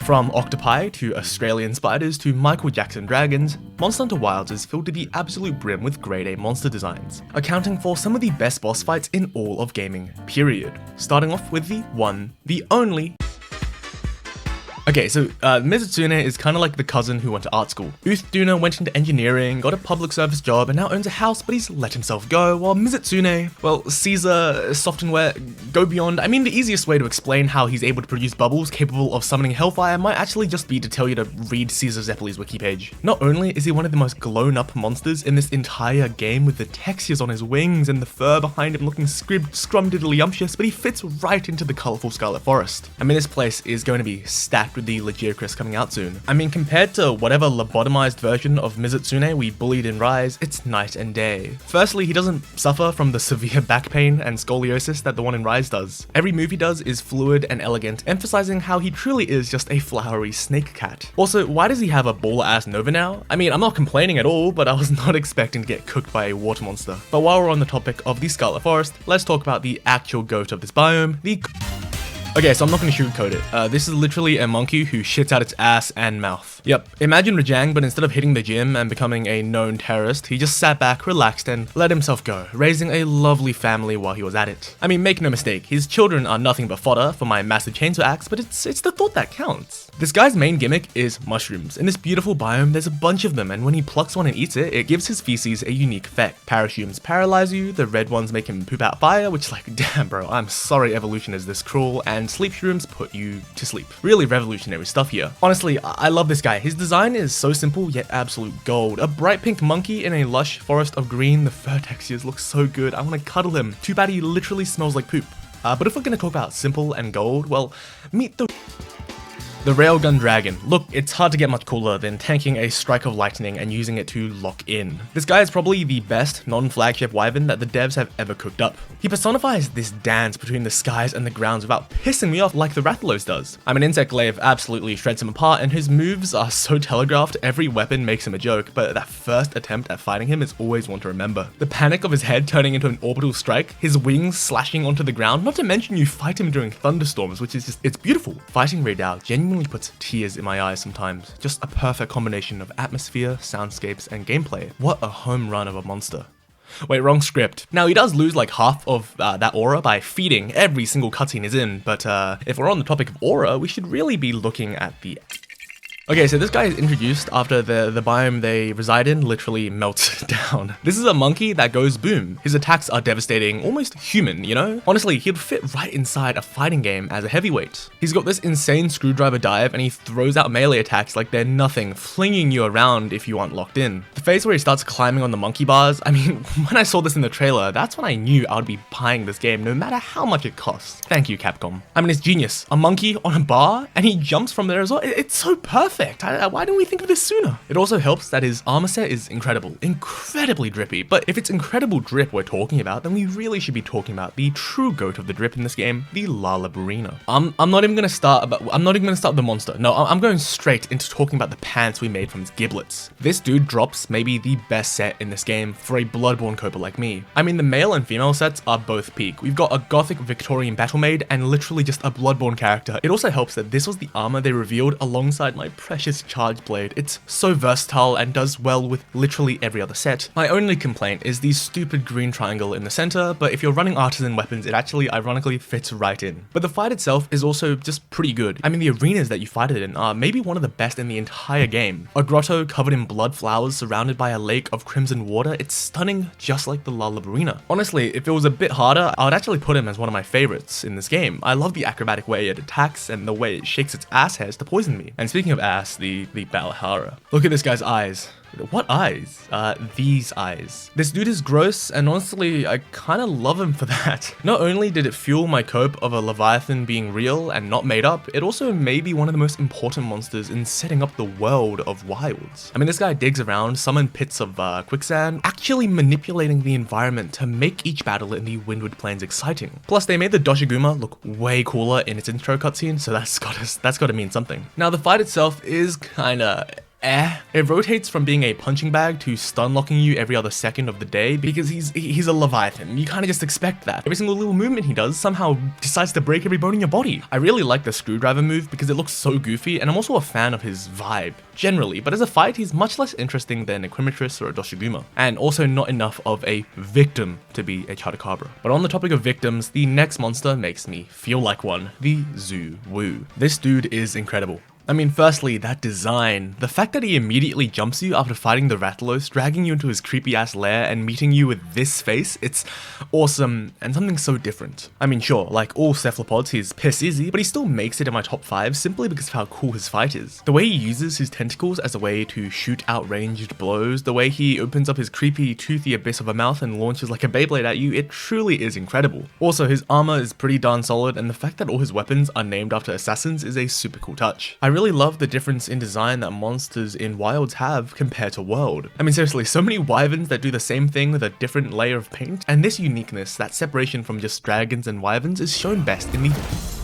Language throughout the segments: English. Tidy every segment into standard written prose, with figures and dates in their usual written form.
From octopi to Australian spiders to Michael Jackson dragons, Monster Hunter Wilds is filled to the absolute brim with grade A monster designs, accounting for some of the best boss fights in all of gaming, period. Starting off with the one, the only. Okay, so Mizutsune is kind of like the cousin who went to art school. Uth Duna went into engineering, got a public service job, and now owns a house, but he's let himself go, while Mizutsune, well, Caesar, Software, go beyond. I mean, the easiest way to explain how he's able to produce bubbles capable of summoning hellfire might actually just be to tell you to read Caesar Zeppeli's wiki page. Not only is he one of the most glown-up monsters in this entire game with the textures on his wings and the fur behind him looking scrumdiddlyumptious, but he fits right into the colourful Scarlet Forest. I mean, this place is going to be stacked with the Gypceros coming out soon. I mean, compared to whatever lobotomized version of Mizutsune we bullied in Rise, it's night and day. Firstly, he doesn't suffer from the severe back pain and scoliosis that the one in Rise does. Every move he does is fluid and elegant, emphasizing how he truly is just a flowery snake cat. Also, why does he have a baller-ass Nova now? I mean, I'm not complaining at all, but I was not expecting to get cooked by a water monster. But while we're on the topic of the Scarlet Forest, let's talk about the actual goat of this biome, the... Okay, so I'm not going to sugarcoat it. This is literally a monkey who shits out its ass and mouth. Yep, imagine Rajang, but instead of hitting the gym and becoming a known terrorist, he just sat back, relaxed, and let himself go, raising a lovely family while he was at it. I mean, make no mistake, his children are nothing but fodder for my massive chainsaw axe, but it's the thought that counts. This guy's main gimmick is mushrooms. In this beautiful biome, there's a bunch of them, and when he plucks one and eats it, it gives his feces a unique effect. Parashrooms paralyze you, the red ones make him poop out fire, which, like, damn bro, I'm sorry evolution is this cruel, and sleep shrooms put you to sleep. Really revolutionary stuff here. Honestly, I love this guy. His design is so simple yet absolute gold. A bright pink monkey in a lush forest of green, the fur textures look so good. I want to cuddle him. Too bad he literally smells like poop. But if we're going to talk about simple and gold, well, meet the Railgun Dragon. Look, it's hard to get much cooler than tanking a strike of lightning and using it to lock in. This guy is probably the best non-flagship wyvern that the devs have ever cooked up. He personifies this dance between the skies and the grounds without pissing me off like the Rathalos does. I mean, Insect Glaive absolutely shreds him apart, and his moves are so telegraphed, every weapon makes him a joke, but that first attempt at fighting him is always one to remember. The panic of his head turning into an orbital strike, his wings slashing onto the ground, not to mention you fight him during thunderstorms, which is just, it's beautiful. Fighting Raidao genuinely puts tears in my eyes sometimes. Just a perfect combination of atmosphere, soundscapes, and gameplay. What a home run of a monster. Wait, wrong script. Now, he does lose like half of that aura by feeding every single cutscene he's in, but if we're on the topic of aura, we should really be looking at the... Okay, so this guy is introduced after the biome they reside in literally melts down. This is a monkey that goes boom. His attacks are devastating, almost human, you know? Honestly, he'd fit right inside a fighting game as a heavyweight. He's got this insane screwdriver dive, and he throws out melee attacks like they're nothing, flinging you around if you aren't locked in. The phase where he starts climbing on the monkey bars, I mean, when I saw this in the trailer, that's when I knew I would be buying this game no matter how much it costs. Thank you, Capcom. I mean, it's genius. A monkey on a bar, and he jumps from there as well. It's so perfect. Why didn't we think of this sooner? It also helps that his armor set is incredible, incredibly drippy. But if it's incredible drip we're talking about, then we really should be talking about the true goat of the drip in this game, the Lala Barina. I'm not even gonna start with the monster. No, I'm going straight into talking about the pants we made from his giblets. This dude drops maybe the best set in this game for a Bloodborne coper like me. I mean, the male and female sets are both peak. We've got a gothic Victorian battle maid and literally just a Bloodborne character. It also helps that this was the armor they revealed alongside my precious charge blade. It's so versatile and does well with literally every other set. My only complaint is the stupid green triangle in the center, but if you're running artisan weapons, it actually ironically fits right in. But the fight itself is also just pretty good. I mean, the arenas that you fight it in are maybe one of the best in the entire game. A grotto covered in blood flowers surrounded by a lake of crimson water, it's stunning just like the Lala Barina. Honestly, if it was a bit harder, I would actually put him as one of my favorites in this game. I love the acrobatic way it attacks and the way it shakes its ass hairs to poison me. And speaking of ass, the Balahara. Look at this guy's eyes. What eyes? These eyes. This dude is gross, and honestly, I kinda love him for that. Not only did it fuel my cope of a Leviathan being real and not made up, it also may be one of the most important monsters in setting up the world of Wilds. I mean, this guy digs around, summons pits of quicksand, actually manipulating the environment to make each battle in the Windward Plains exciting. Plus, they made the Doshaguma look way cooler in its intro cutscene, so that's gotta mean something. Now, the fight itself is kinda It rotates from being a punching bag to stun locking you every other second of the day because he's a Leviathan. You kind of just expect that. Every single little movement he does somehow decides to break every bone in your body. I really like the screwdriver move because it looks so goofy, and I'm also a fan of his vibe generally, but as a fight he's much less interesting than a Quematrice or a Doshaguma, and also not enough of a victim to be a Chatacabra. But on the topic of victims, the next monster makes me feel like one, the Zoh Shia. This dude is incredible. I mean, firstly, that design. The fact that he immediately jumps you after fighting the Rathalos, dragging you into his creepy ass lair and meeting you with this face, it's awesome and something so different. I mean, sure, like all cephalopods, he's piss easy, but he still makes it in my top 5 simply because of how cool his fight is. The way he uses his tentacles as a way to shoot out ranged blows, the way he opens up his creepy toothy abyss of a mouth and launches like a Beyblade at you, it truly is incredible. Also, his armor is pretty darn solid, and the fact that all his weapons are named after assassins is a super cool touch. I really love the difference in design that monsters in Wilds have compared to World. I mean, seriously, so many wyverns that do the same thing with a different layer of paint, and this uniqueness, that separation from just dragons and wyverns, is shown best in the...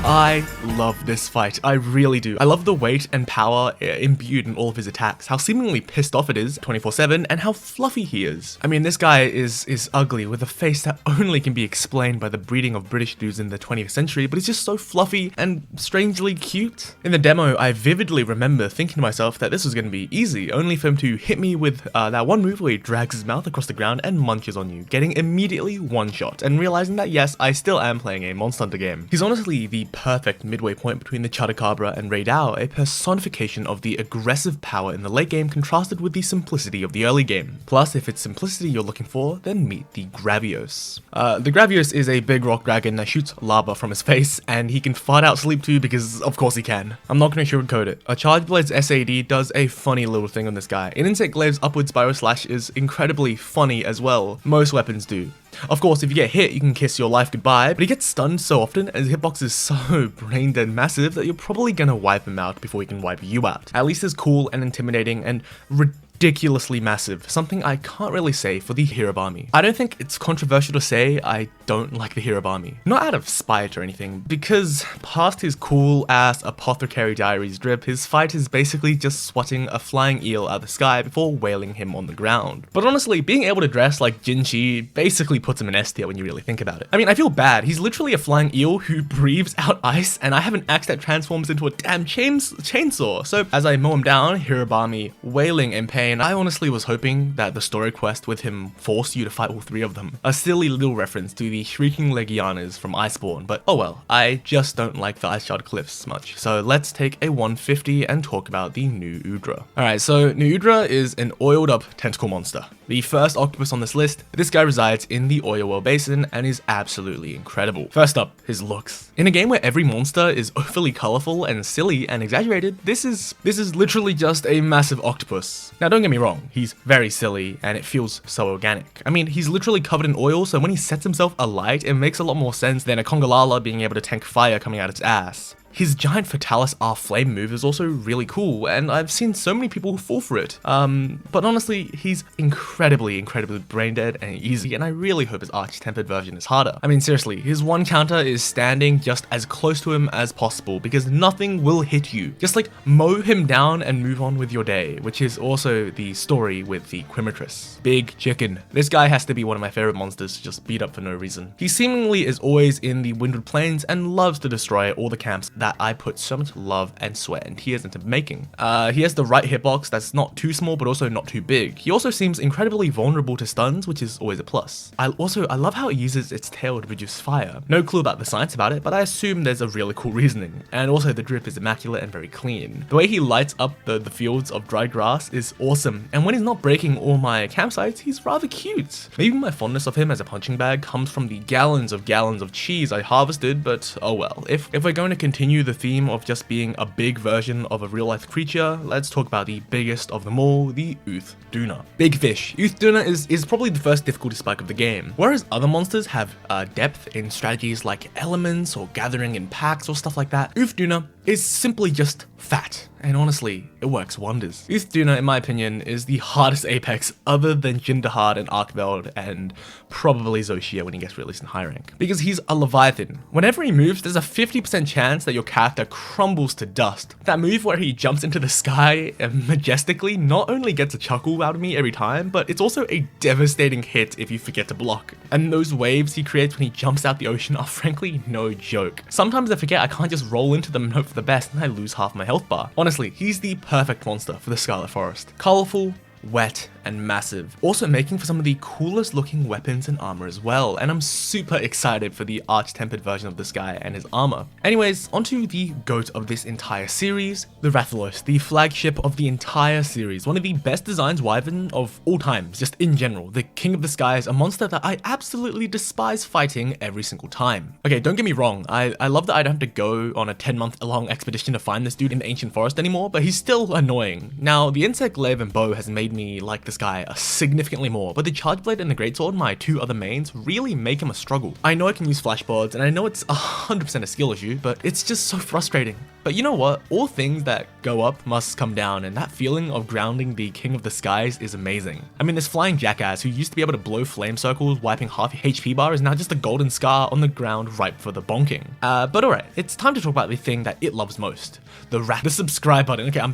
I love this fight, I really do. I love the weight and power imbued in all of his attacks, how seemingly pissed off it is 24/7, and how fluffy he is. I mean, this guy is ugly with a face that only can be explained by the breeding of British dudes in the 20th century, but he's just so fluffy and strangely cute. In the demo, I vividly remember thinking to myself that this was going to be easy, only for him to hit me with that one move where he drags his mouth across the ground and munches on you, getting immediately one shot, and realizing that yes, I still am playing a Monster Hunter game. He's honestly the perfect midway point between the Chatacabra and Raidao, a personification of the aggressive power in the late game contrasted with the simplicity of the early game. Plus, if it's simplicity you're looking for, then meet the Gravios. The Gravios is a big rock dragon that shoots lava from his face, and he can fart out sleep too because of course he can. I'm not going to sugarcoat it. A Charge Blade's SAD does a funny little thing on this guy. An Insect Glaive's upward spiral slash is incredibly funny as well. Most weapons do. Of course, if you get hit, you can kiss your life goodbye, but he gets stunned so often and his hitbox is so brain dead massive that you're probably gonna wipe him out before he can wipe you out. At least as cool and intimidating and ridiculously massive, something I can't really say for the Hirabama. I don't think it's controversial to say I don't like the Hirabama. Not out of spite or anything, because past his cool ass Apothecary Diaries drip, his fight is basically just swatting a flying eel out of the sky before whaling him on the ground. But honestly, being able to dress like Jin Shi basically puts him in S tier when you really think about it. I mean, I feel bad, he's literally a flying eel who breathes out ice, and I have an axe that transforms into a damn chainsaw. So as I mow him down, Hirabama wailing in pain, I honestly was hoping that the story quest with him forced you to fight all 3 of them. A silly little reference to the Shrieking Legianas from Iceborne, but oh well, I just don't like the Ice Shard Cliffs much. So let's take a 150 and talk about the new Udra. Alright, so new Udra is an oiled up tentacle monster. The first octopus on this list, this guy resides in the Oil Well Basin and is absolutely incredible. First up, his looks. In a game where every monster is overly colorful and silly and exaggerated, this is literally just a massive octopus. Now don't get me wrong, he's very silly and it feels so organic. I mean, he's literally covered in oil, so when he sets himself alight, it makes a lot more sense than a Congolala being able to tank fire coming out its ass. His giant Fatalis R flame move is also really cool, and I've seen so many people fall for it. But honestly, he's incredibly brain dead and easy, and I really hope his arch-tempered version is harder. I mean, seriously, his one counter is standing just as close to him as possible, because nothing will hit you. Just like mow him down and move on with your day, which is also the story with the Quematrice. Big chicken. This guy has to be one of my favorite monsters to just beat up for no reason. He seemingly is always in the Windward Plains and loves to destroy all the camps that I put so much love and sweat and tears into making. He has the right hitbox that's not too small but also not too big. He also seems incredibly vulnerable to stuns, which is always a plus. I love how it uses its tail to produce fire. No clue about the science about it, but I assume there's a really cool reasoning. And also the drip is immaculate and very clean. The way he lights up the fields of dry grass is awesome, and when he's not breaking all my campsites, he's rather cute. Maybe my fondness of him as a punching bag comes from the gallons of cheese I harvested, but oh well. If we're going to continue the theme of just being a big version of a real-life creature, let's talk about the biggest of them all, the Uth Duna. Big fish. Uth Duna is probably the first difficulty spike of the game. Whereas other monsters have depth in strategies like elements or gathering in packs or stuff like that, Uth Duna is simply just fat. And honestly, it works wonders. Uth Duna, in my opinion, is the hardest apex other than Jin Dahaad and Arkveld and probably Zoh Shia when he gets released in high rank. Because he's a Leviathan. Whenever he moves, there's a 50% chance that your character crumbles to dust. That move where he jumps into the sky majestically not only gets a chuckle out of me every time, but it's also a devastating hit if you forget to block. And those waves he creates when he jumps out the ocean are frankly no joke. Sometimes I forget I can't just roll into them and hope for the best and I lose half my health bar. Honestly, he's the perfect monster for the Scarlet Forest. Colorful, wet, and massive, also making for some of the coolest looking weapons and armor as well, and I'm super excited for the arch-tempered version of this guy and his armor. Anyways, onto the GOAT of this entire series, the Rathalos, the flagship of the entire series, one of the best designed wyvern of all times, just in general. The King of the Skies, a monster that I absolutely despise fighting every single time. Okay, don't get me wrong, I love that I don't have to go on a 10-month long expedition to find this dude in the ancient forest anymore, but he's still annoying. Now, the insect glaive and bow has made me like this guy significantly more, but the charge blade and the greatsword, my two other mains, really make him a struggle. I know I can use flashboards and I know it's 100% a skill issue, but it's just so frustrating. But you know what? All things that go up must come down, and that feeling of grounding the King of the Skies is amazing. I mean, this flying jackass who used to be able to blow flame circles, wiping half your HP bar, is now just a golden scar on the ground ripe for the bonking. But alright, it's time to talk about the thing that it loves most. The subscribe button. Okay, I'm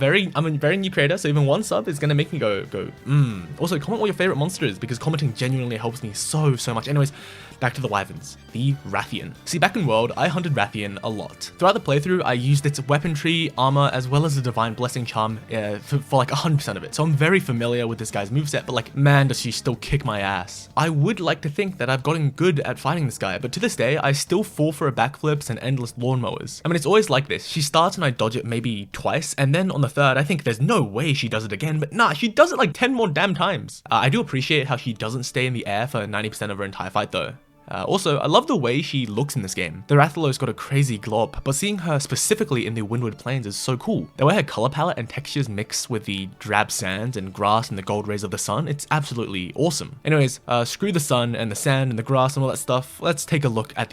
a very new creator, so even one sub is gonna make me go, Also, comment what your favorite monster is, because commenting genuinely helps me so much. Anyways, back to the wyverns, the Rathian. See, back in World, I hunted Rathian a lot. Throughout the playthrough, I used its weaponry, armor, as well as the Divine Blessing charm for like 100% of it. So I'm very familiar with this guy's moveset, but like, man, does she still kick my ass. I would like to think that I've gotten good at fighting this guy, but to this day, I still fall for her backflips and endless lawnmowers. I mean, it's always like this. She starts and I dodge it maybe twice, and then on the third, I think there's no way she does it again, but nah, she does it like 10 more damn times. I do appreciate how she doesn't stay in the air for 90% of her entire fight though. Also, I love the way she looks in this game. The Rathalos got a crazy glob, but seeing her specifically in the Windward Plains is so cool. The way her color palette and textures mix with the drab sand and grass and the gold rays of the sun, it's absolutely awesome. Anyways, screw the sun and the sand and the grass and all that stuff, let's take a look at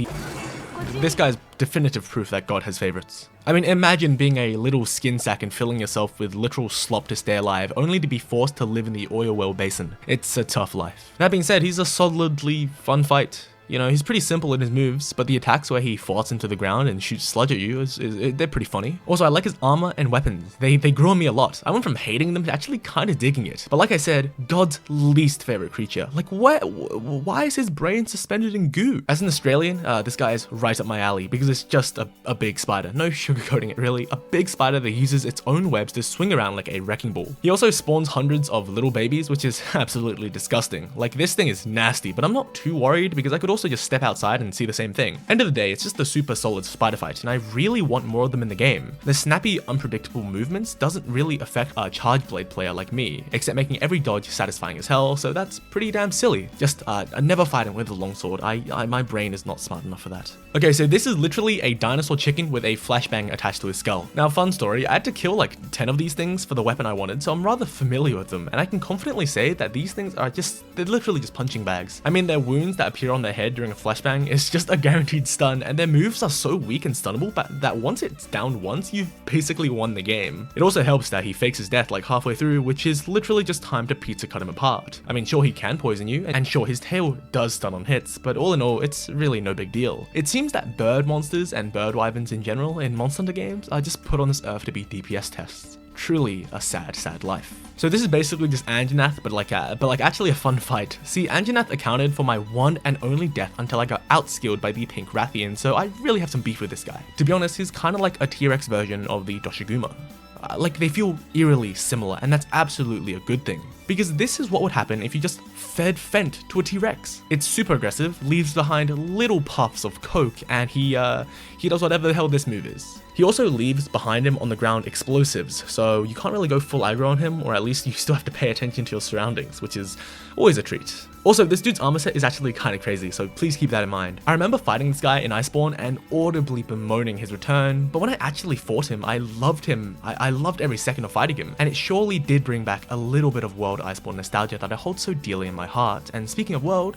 this guy's definitive proof that God has favorites. I mean, imagine being a little skin sack and filling yourself with literal slop to stay alive, only to be forced to live in the oil well basin. It's a tough life. That being said, he's a solidly fun fight. You know, he's pretty simple in his moves, but the attacks where he farts into the ground and shoots sludge at you, they're pretty funny. Also, I like his armor and weapons. They grew on me a lot. I went from hating them to actually kind of digging it. But like I said, God's least favorite creature. Like, why is his brain suspended in goo? As an Australian, this guy is right up my alley because it's just a big spider. No sugarcoating it, really. A big spider that uses its own webs to swing around like a wrecking ball. He also spawns hundreds of little babies, which is absolutely disgusting. Like, this thing is nasty, but I'm not too worried because I could also just step outside and see the same thing. End of the day, it's just a super solid spider fight, and I really want more of them in the game. The snappy, unpredictable movements doesn't really affect a charge blade player like me, except making every dodge satisfying as hell, so that's pretty damn silly. Just never fight him with a longsword. My brain is not smart enough for that. Okay, so this is literally a dinosaur chicken with a flashbang attached to his skull. Now, fun story, I had to kill like 10 of these things for the weapon I wanted, so I'm rather familiar with them, and I can confidently say that these things are they're literally just punching bags. I mean, their wounds that appear on their head during a flashbang is just a guaranteed stun, and their moves are so weak and stunnable that once it's down once, you've basically won the game. It also helps that he fakes his death like halfway through, which is literally just time to pizza cut him apart. I mean, sure, he can poison you, and sure, his tail does stun on hits, but all in all, it's really no big deal. It seems that bird monsters and bird wyverns in general in Monster Hunter games are just put on this earth to be DPS tests. Truly a sad life. So this is basically just Anjanath, but like actually a fun fight. See, Anjanath accounted for my one and only death until I got outskilled by the pink Rathian, so I really have some beef with this guy. To be honest, he's kind of like a T-Rex version of the Doshaguma. Like, they feel eerily similar, and that's absolutely a good thing. Because this is what would happen if you just fed Fent to a T-Rex. It's super aggressive, leaves behind little puffs of coke, and he does whatever the hell this move is. He also leaves behind him on the ground explosives, so you can't really go full aggro on him, or at least you still have to pay attention to your surroundings, which is always a treat. Also, this dude's armor set is actually kind of crazy, so please keep that in mind. I remember fighting this guy in Iceborne and audibly bemoaning his return, but when I actually fought him, I loved him. I loved every second of fighting him, and it surely did bring back a little bit of World Iceborne nostalgia that I hold so dearly in my heart. And speaking of World,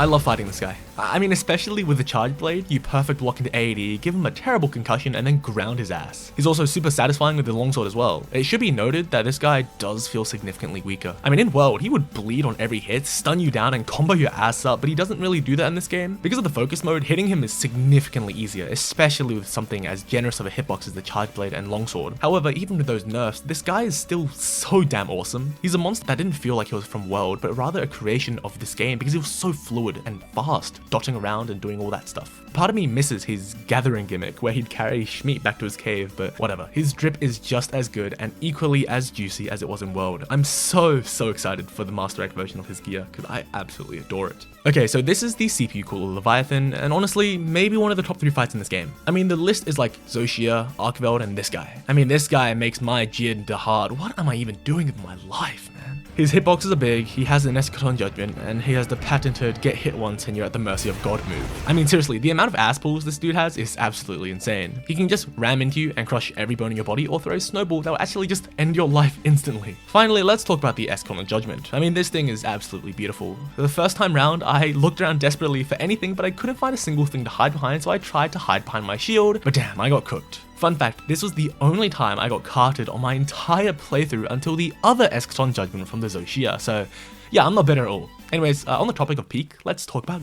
I love fighting this guy. I mean, especially with the charge blade, you perfect block into AD, give him a terrible concussion, and then ground his ass. He's also super satisfying with the longsword as well. It should be noted that this guy does feel significantly weaker. I mean, in World, he would bleed on every hit, stun you down, and combo your ass up, but he doesn't really do that in this game. Because of the focus mode, hitting him is significantly easier, especially with something as generous of a hitbox as the charge blade and longsword. However, even with those nerfs, this guy is still so damn awesome. He's a monster that didn't feel like he was from World, but rather a creation of this game because he was so fluid and fast, dodging around and doing all that stuff. Part of me misses his gathering gimmick where he'd carry Schmeat back to his cave, but whatever. His drip is just as good and equally as juicy as it was in World. I'm so excited for the Master Act version of his gear because I absolutely adore it. Okay, so this is the CPU cooler Leviathan, and honestly, maybe one of the top 3 fights in this game. I mean, the list is like Zoh Shia, Arkveld, and this guy. I mean, this guy makes my Jin Dahaad. What am I even doing with my life, man? His hitboxes are big, he has an Eschaton Judgment, and he has the patented get hit once and you're at the mercy of God move. I mean, seriously, the amount of ass pulls this dude has is absolutely insane. He can just ram into you and crush every bone in your body or throw a snowball that will actually just end your life instantly. Finally, let's talk about the Eschaton Judgment. I mean, this thing is absolutely beautiful. For the first time round, I looked around desperately for anything, but I couldn't find a single thing to hide behind, so I tried to hide behind my shield, but damn, I got cooked. Fun fact, this was the only time I got carted on my entire playthrough until the other Eschaton Judgment from the Zoh Shia, so yeah, I'm not better at all. Anyways, on the topic of peak, let's talk about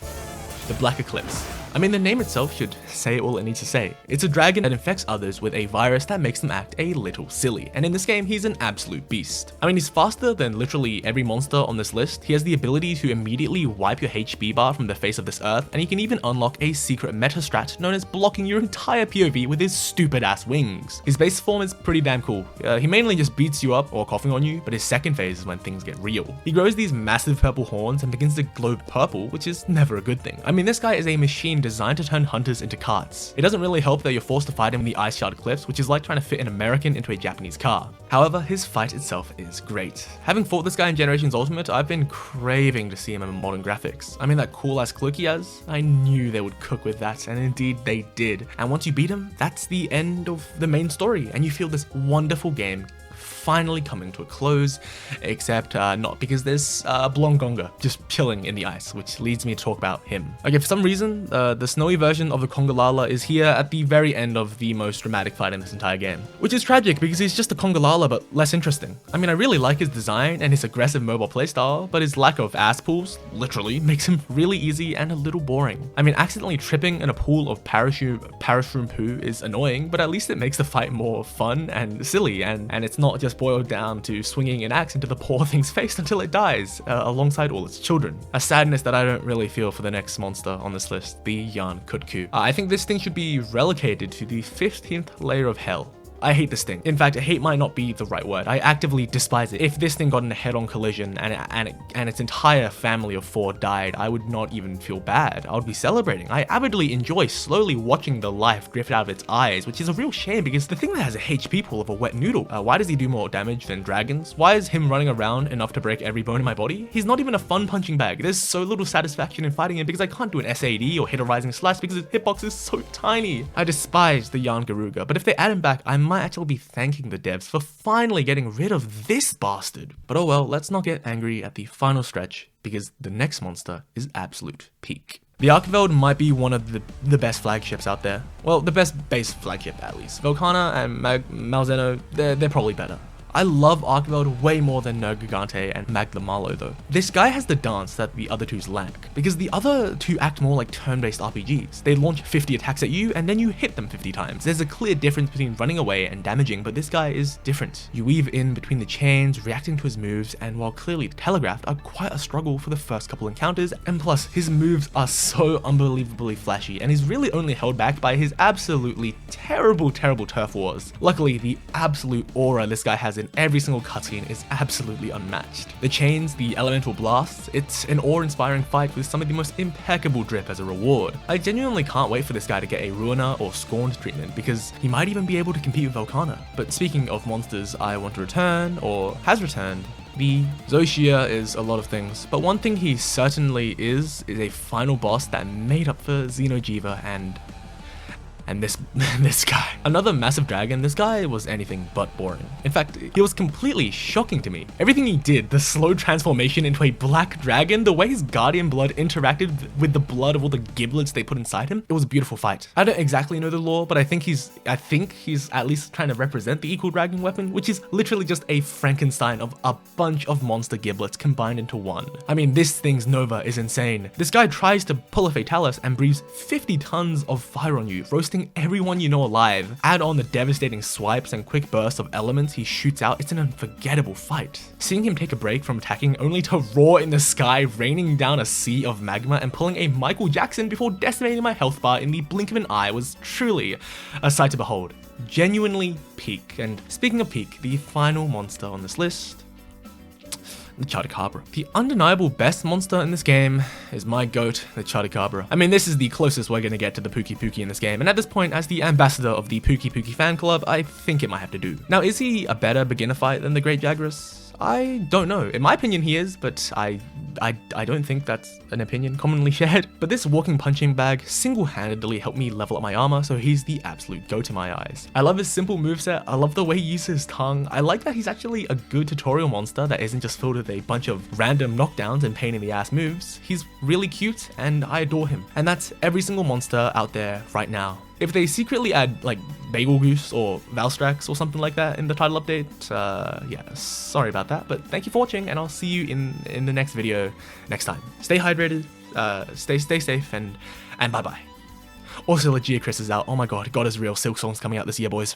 the Black Eclipse. I mean, the name itself should say all it needs to say. It's a dragon that infects others with a virus that makes them act a little silly, and in this game, he's an absolute beast. I mean, he's faster than literally every monster on this list. He has the ability to immediately wipe your HP bar from the face of this earth, and he can even unlock a secret meta strat known as blocking your entire POV with his stupid ass wings. His base form is pretty damn cool. He mainly just beats you up or coughing on you, but his second phase is when things get real. He grows these massive purple horns and begins to glow purple, which is never a good thing. I mean, this guy is a machine designed to turn hunters into carts. It doesn't really help that you're forced to fight him in the Ice Shard Cliffs, which is like trying to fit an American into a Japanese car. However, his fight itself is great. Having fought this guy in Generations Ultimate, I've been craving to see him in modern graphics. I mean, that cool ass cloak he has, I knew they would cook with that, and indeed they did. And once you beat him, that's the end of the main story, and you feel this wonderful game finally coming to a close, except not, because there's Blangonga just chilling in the ice, which leads me to talk about him. Okay, for some reason, the snowy version of the Congolala is here at the very end of the most dramatic fight in this entire game, which is tragic because he's just a Congolala but less interesting. I mean, I really like his design and his aggressive mobile playstyle, but his lack of ass pulls, literally, makes him really easy and a little boring. I mean, accidentally tripping in a pool of parachute poo is annoying, but at least it makes the fight more fun and silly, and it's not just boiled down to swinging an axe into the poor thing's face until it dies, alongside all its children. A sadness that I don't really feel for the next monster on this list, the Yian Kut-Ku. I think this thing should be relegated to the 15th layer of hell. I hate this thing. In fact, hate might not be the right word. I actively despise it. If this thing got in a head-on collision and its entire family of 4 died, I would not even feel bad. I would be celebrating. I avidly enjoy slowly watching the life drift out of its eyes, which is a real shame because the thing that has a HP pool of a wet noodle. Why does he do more damage than dragons? Why is him running around enough to break every bone in my body? He's not even a fun punching bag. There's so little satisfaction in fighting him because I can't do an SAD or hit a rising slash because his hitbox is so tiny. I despise the Yian Garuga, but if they add him back, I might actually be thanking the devs for finally getting rid of this bastard. But oh well, let's not get angry at the final stretch because the next monster is absolute peak. The Arkveld might be one of the best flagships out there. Well, the best base flagship at least. Volcana and Malzeno, they're probably better. I love Arkveld way more than Nergigante and Maglamalo though. This guy has the dance that the other twos lack, because the other two act more like turn-based RPGs. They launch 50 attacks at you and then you hit them 50 times. There's a clear difference between running away and damaging, but this guy is different. You weave in between the chains, reacting to his moves, and while clearly telegraphed, are quite a struggle for the first couple encounters, and plus his moves are so unbelievably flashy, and he's really only held back by his absolutely terrible turf wars. Luckily, the absolute aura this guy has in every single cutscene is absolutely unmatched. The chains, the elemental blasts, it's an awe-inspiring fight with some of the most impeccable drip as a reward. I genuinely can't wait for this guy to get a Ruiner or Scorned treatment because he might even be able to compete with Volcana. But speaking of monsters I want to return, or has returned, the Zoh Shia is a lot of things, but one thing he certainly is a final boss that made up for Xeno'jiiva and And this this guy. Another massive dragon. This guy was anything but boring. In fact, he was completely shocking to me. Everything he did, the slow transformation into a black dragon, the way his guardian blood interacted with the blood of all the giblets they put inside him, it was a beautiful fight. I don't exactly know the lore, but I think he's at least trying to represent the equal dragon weapon, which is literally just a Frankenstein of a bunch of monster giblets combined into one. I mean, this thing's Nova is insane. This guy tries to pull a Fatalis and breathes 50 tons of fire on you, roasting everyone you know alive. Add on the devastating swipes and quick bursts of elements he shoots out, it's an unforgettable fight. Seeing him take a break from attacking only to roar in the sky, raining down a sea of magma and pulling a Michael Jackson before decimating my health bar in the blink of an eye was truly a sight to behold. Genuinely peak. And speaking of peak, the final monster on this list, the Chatacabra. The undeniable best monster in this game is my goat, the Chatacabra. I mean, this is the closest we're gonna get to the Pookie Pookie in this game, and at this point, as the ambassador of the Pookie Pookie fan club, I think it might have to do. Now, is he a better beginner fight than the Great Gypceros? I don't know. In my opinion, he is, but I don't think that's an opinion commonly shared. But this walking punching bag single-handedly helped me level up my armor, so he's the absolute go to my eyes. I love his simple moveset. I love the way he uses his tongue. I like that he's actually a good tutorial monster that isn't just filled with a bunch of random knockdowns and pain in the ass moves. He's really cute, and I adore him. And that's every single monster out there right now. If they secretly add like Bagel Goose or Valstrax or something like that in the title update, yeah, sorry about that, but thank you for watching, and I'll see you in the next video next time. Stay hydrated, stay safe, and bye bye. Also, Gypceros is out. Oh my god, God is real. Silk Song's coming out this year, boys.